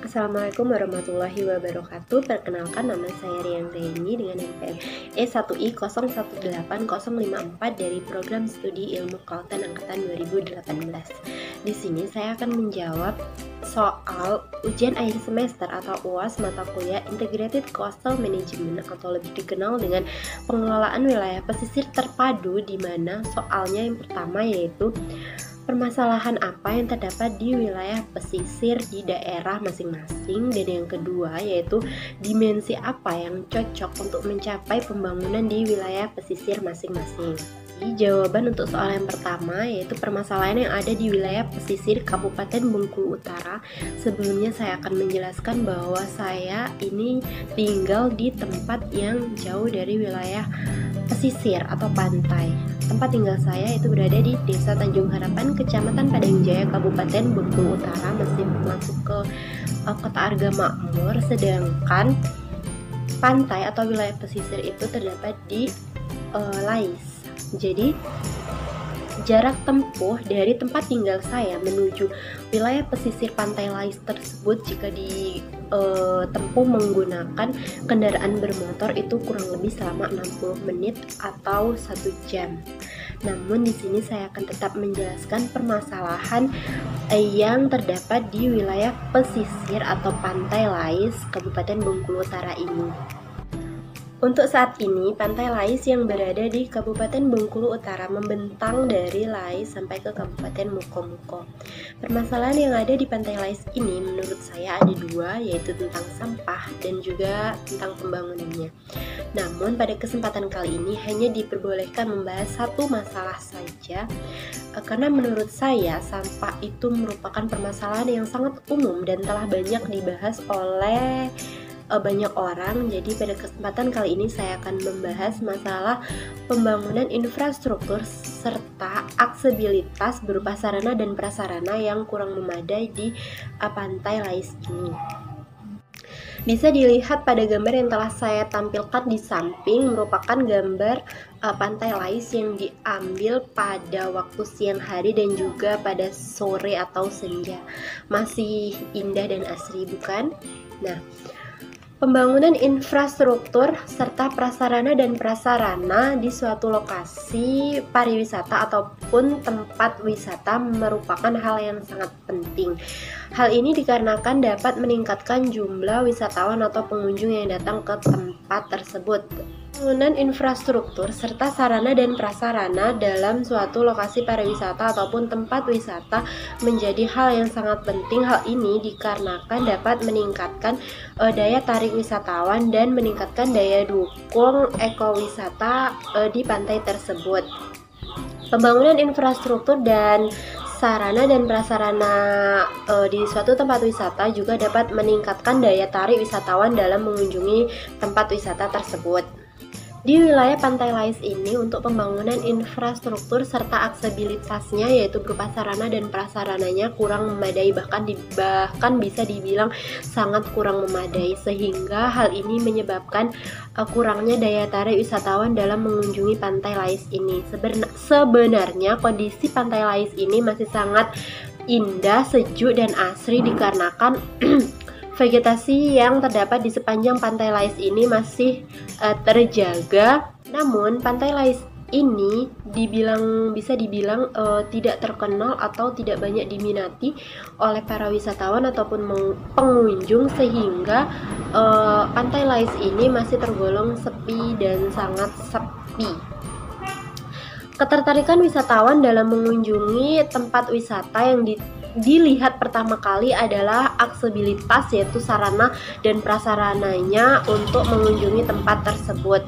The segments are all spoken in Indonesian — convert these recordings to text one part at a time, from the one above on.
Assalamualaikum warahmatullahi wabarakatuh. Perkenalkan, nama saya Rian Zaini dengan NPM E1I018054 dari Program Studi Ilmu Kelautan Angkatan 2018. Di sini saya akan menjawab soal ujian akhir semester atau UAS mata kuliah Integrated Coastal Management atau lebih dikenal dengan pengelolaan wilayah pesisir terpadu, di mana soalnya yang pertama yaitu permasalahan apa yang terdapat di wilayah pesisir di daerah masing-masing, dan yang kedua yaitu dimensi apa yang cocok untuk mencapai pembangunan di wilayah pesisir masing-masing. Jawaban untuk soal yang pertama yaitu permasalahan yang ada di wilayah pesisir Kabupaten Bengkulu Utara. Sebelumnya saya akan menjelaskan bahwa saya ini tinggal di tempat yang jauh dari wilayah pesisir atau pantai. Tempat tinggal saya itu berada di Desa Tanjung Harapan, Kecamatan Padang Jaya, Kabupaten Bengkulu Utara, masih masuk ke Kota Arga Makmur. Sedangkan pantai atau wilayah pesisir itu terdapat di Lais. Jadi jarak tempuh dari tempat tinggal saya menuju wilayah pesisir pantai Lais tersebut jika ditempuh menggunakan kendaraan bermotor itu kurang lebih selama 60 menit atau 1 jam. Namun di sini saya akan tetap menjelaskan permasalahan yang terdapat di wilayah pesisir atau pantai Lais Kabupaten Bengkulu Utara ini. Untuk saat ini, Pantai Lais yang berada di Kabupaten Bengkulu Utara membentang dari Lais sampai ke Kabupaten Mukomuko. Permasalahan yang ada di Pantai Lais ini menurut saya ada dua, yaitu tentang sampah dan juga tentang pembangunannya. Namun pada kesempatan kali ini hanya diperbolehkan membahas satu masalah saja, karena menurut saya sampah itu merupakan permasalahan yang sangat umum dan telah banyak dibahas oleh banyak orang. Jadi pada kesempatan kali ini saya akan membahas masalah pembangunan infrastruktur serta aksesibilitas berupa sarana dan prasarana yang kurang memadai di Pantai Lais ini. Bisa dilihat pada gambar yang telah saya tampilkan di samping, merupakan gambar Pantai Lais yang diambil pada waktu siang hari dan juga pada sore atau senja. Masih indah dan asri, bukan? Nah, pembangunan infrastruktur serta prasarana dan prasarana di suatu lokasi pariwisata ataupun tempat wisata merupakan hal yang sangat penting. Hal ini dikarenakan dapat meningkatkan jumlah wisatawan atau pengunjung yang datang ke tempat tersebut. Pembangunan infrastruktur serta sarana dan prasarana dalam suatu lokasi pariwisata ataupun tempat wisata menjadi hal yang sangat penting. Hal ini dikarenakan dapat meningkatkan daya tarik wisatawan dan meningkatkan daya dukung ekowisata di pantai tersebut. Pembangunan infrastruktur dan sarana dan prasarana di suatu tempat wisata juga dapat meningkatkan daya tarik wisatawan dalam mengunjungi tempat wisata tersebut. Di wilayah Pantai Lais ini untuk pembangunan infrastruktur serta aksesibilitasnya yaitu berupa sarana dan prasarananya kurang memadai, bahkan bisa dibilang sangat kurang memadai, sehingga hal ini menyebabkan kurangnya daya tarik wisatawan dalam mengunjungi Pantai Lais ini. Sebenarnya kondisi Pantai Lais ini masih sangat indah, sejuk dan asri dikarenakan vegetasi yang terdapat di sepanjang Pantai Lais ini masih terjaga. Namun Pantai Lais ini bisa dibilang tidak terkenal atau tidak banyak diminati oleh para wisatawan ataupun pengunjung, sehingga Pantai Lais ini masih tergolong sepi dan sangat sepi. Ketertarikan wisatawan dalam mengunjungi tempat wisata yang dilihat pertama kali adalah aksesibilitas, yaitu sarana dan prasarananya untuk mengunjungi tempat tersebut.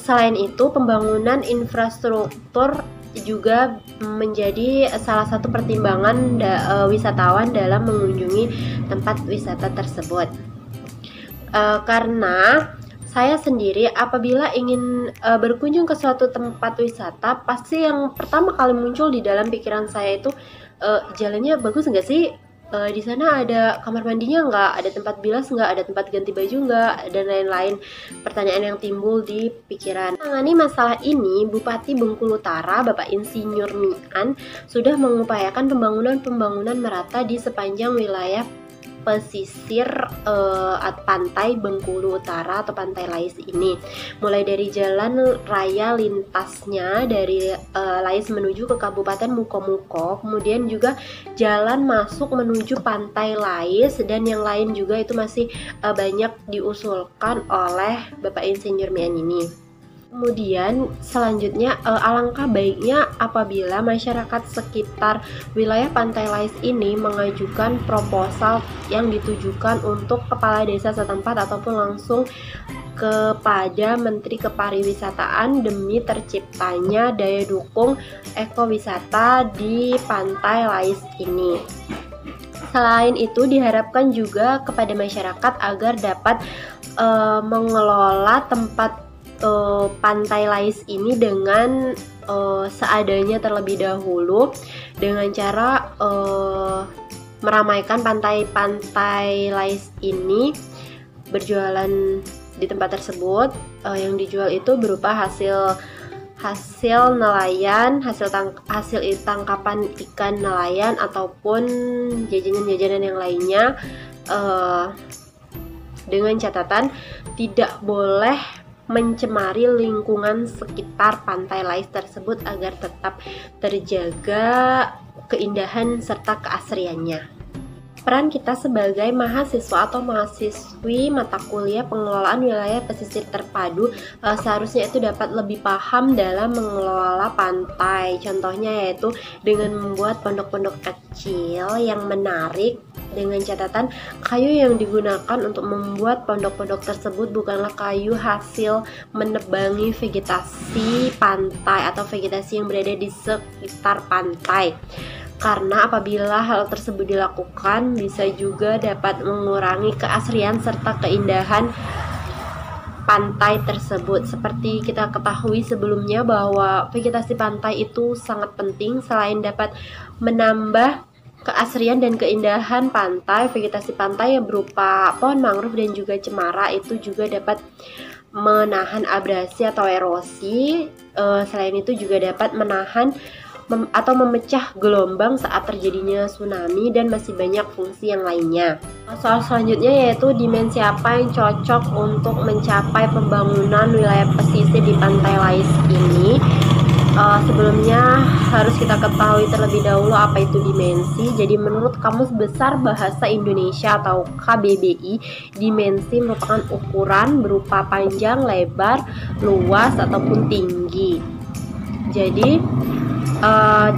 Selain itu, pembangunan infrastruktur juga menjadi salah satu pertimbangan wisatawan dalam mengunjungi tempat wisata tersebut. Karena saya sendiri apabila ingin berkunjung ke suatu tempat wisata, pasti yang pertama kali muncul di dalam pikiran saya itu jalannya bagus nggak sih? Di sana ada kamar mandinya nggak? Ada tempat bilas nggak? Ada tempat ganti baju nggak? Dan lain-lain pertanyaan yang timbul di pikiran. Menangani masalah ini, Bupati Bengkulu Utara, Bapak Insinyur Mian, sudah mengupayakan pembangunan merata di sepanjang wilayah pesisir pantai Bengkulu Utara atau Pantai Lais ini. Mulai dari jalan raya lintasnya dari Lais menuju ke Kabupaten Mukomuko, kemudian juga jalan masuk menuju Pantai Lais, dan yang lain juga itu masih banyak diusulkan oleh Bapak Insinyur Mian ini. Kemudian selanjutnya alangkah baiknya apabila masyarakat sekitar wilayah Pantai Lais ini mengajukan proposal yang ditujukan untuk kepala desa setempat ataupun langsung kepada Menteri Kepariwisataan demi terciptanya daya dukung ekowisata di Pantai Lais ini. Selain itu diharapkan juga kepada masyarakat agar dapat mengelola tempat Pantai Lais ini dengan seadanya terlebih dahulu, dengan cara meramaikan pantai-pantai Lais ini, berjualan di tempat tersebut. Yang dijual itu berupa hasil nelayan, hasil tangkapan ikan nelayan ataupun jajanan-jajanan yang lainnya, dengan catatan tidak boleh mencemari lingkungan sekitar Pantai Lais tersebut agar tetap terjaga keindahan serta keasriannya. Peran kita sebagai mahasiswa atau mahasiswi mata kuliah pengelolaan wilayah pesisir terpadu seharusnya itu dapat lebih paham dalam mengelola pantai. Contohnya yaitu dengan membuat pondok-pondok kecil yang menarik, dengan catatan kayu yang digunakan untuk membuat pondok-pondok tersebut bukanlah kayu hasil menebangi vegetasi pantai atau vegetasi yang berada di sekitar pantai. Karena apabila hal tersebut dilakukan bisa juga dapat mengurangi keasrian serta keindahan pantai tersebut. Seperti kita ketahui sebelumnya bahwa vegetasi pantai itu sangat penting. Selain dapat menambah keasrian dan keindahan pantai, vegetasi pantai yang berupa pohon mangrove dan juga cemara itu juga dapat menahan abrasi atau erosi. Selain itu juga dapat menahan atau memecah gelombang saat terjadinya tsunami, dan masih banyak fungsi yang lainnya. Soal selanjutnya yaitu dimensi apa yang cocok untuk mencapai pembangunan wilayah pesisir di Pantai Lais ini. Sebelumnya harus kita ketahui terlebih dahulu apa itu dimensi. Jadi menurut Kamus Besar Bahasa Indonesia atau KBBI, dimensi merupakan ukuran berupa panjang, lebar, luas ataupun tinggi. Jadi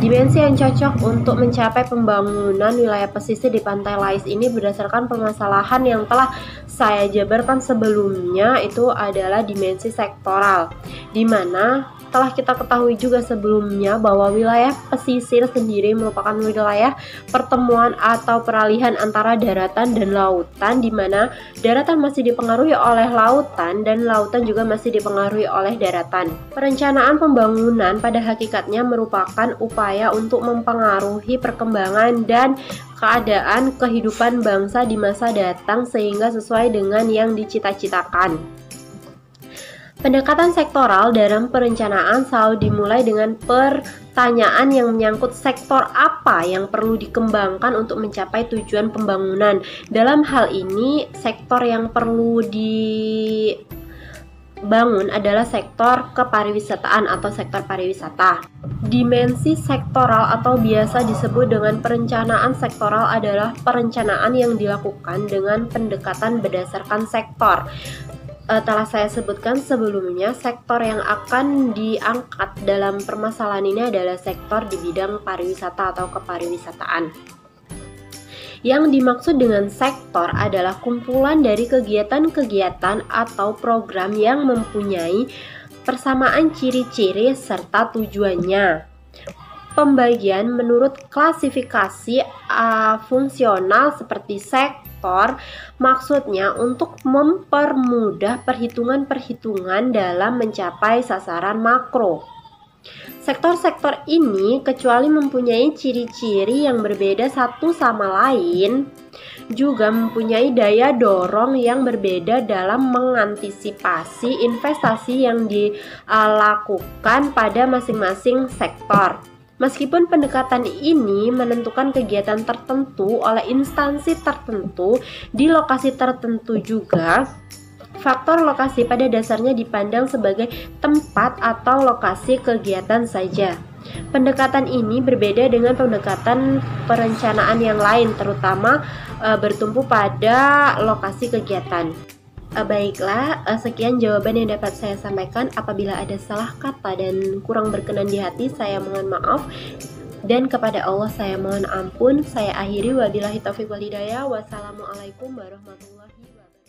dimensi yang cocok untuk mencapai pembangunan wilayah pesisir di Pantai Lais ini berdasarkan permasalahan yang telah saya jabarkan sebelumnya, itu adalah dimensi sektoral, di mana telah kita ketahui juga sebelumnya bahwa wilayah pesisir sendiri merupakan wilayah pertemuan atau peralihan antara daratan dan lautan, di mana daratan masih dipengaruhi oleh lautan dan lautan juga masih dipengaruhi oleh daratan. Perencanaan pembangunan pada hakikatnya merupakan upaya untuk mempengaruhi perkembangan dan keadaan kehidupan bangsa di masa datang sehingga sesuai dengan yang dicita-citakan. Pendekatan sektoral dalam perencanaan selalu dimulai dengan pertanyaan yang menyangkut sektor apa yang perlu dikembangkan untuk mencapai tujuan pembangunan. Dalam hal ini, sektor yang perlu dibangun adalah sektor kepariwisataan atau sektor pariwisata. Dimensi sektoral atau biasa disebut dengan perencanaan sektoral adalah perencanaan yang dilakukan dengan pendekatan berdasarkan sektor. Telah saya sebutkan sebelumnya, sektor yang akan diangkat dalam permasalahan ini adalah sektor di bidang pariwisata atau kepariwisataan. Yang dimaksud dengan sektor adalah kumpulan dari kegiatan-kegiatan atau program yang mempunyai persamaan ciri-ciri serta tujuannya. Pembagian menurut klasifikasi fungsional seperti sektor maksudnya untuk mempermudah perhitungan-perhitungan dalam mencapai sasaran makro. Sektor-sektor ini kecuali mempunyai ciri-ciri yang berbeda satu sama lain, juga mempunyai daya dorong yang berbeda dalam mengantisipasi investasi yang dilakukan pada masing-masing sektor. Meskipun pendekatan ini menentukan kegiatan tertentu oleh instansi tertentu di lokasi tertentu juga, faktor lokasi pada dasarnya dipandang sebagai tempat atau lokasi kegiatan saja. Pendekatan ini berbeda dengan pendekatan perencanaan yang lain, terutama bertumpu pada lokasi kegiatan. Baiklah, sekian jawaban yang dapat saya sampaikan. Apabila ada salah kata dan kurang berkenan di hati, saya mohon maaf. Dan kepada Allah saya mohon ampun. Saya akhiri, wabillahi taufiq wal hidayah. Wassalamualaikum warahmatullahi wabarakatuh.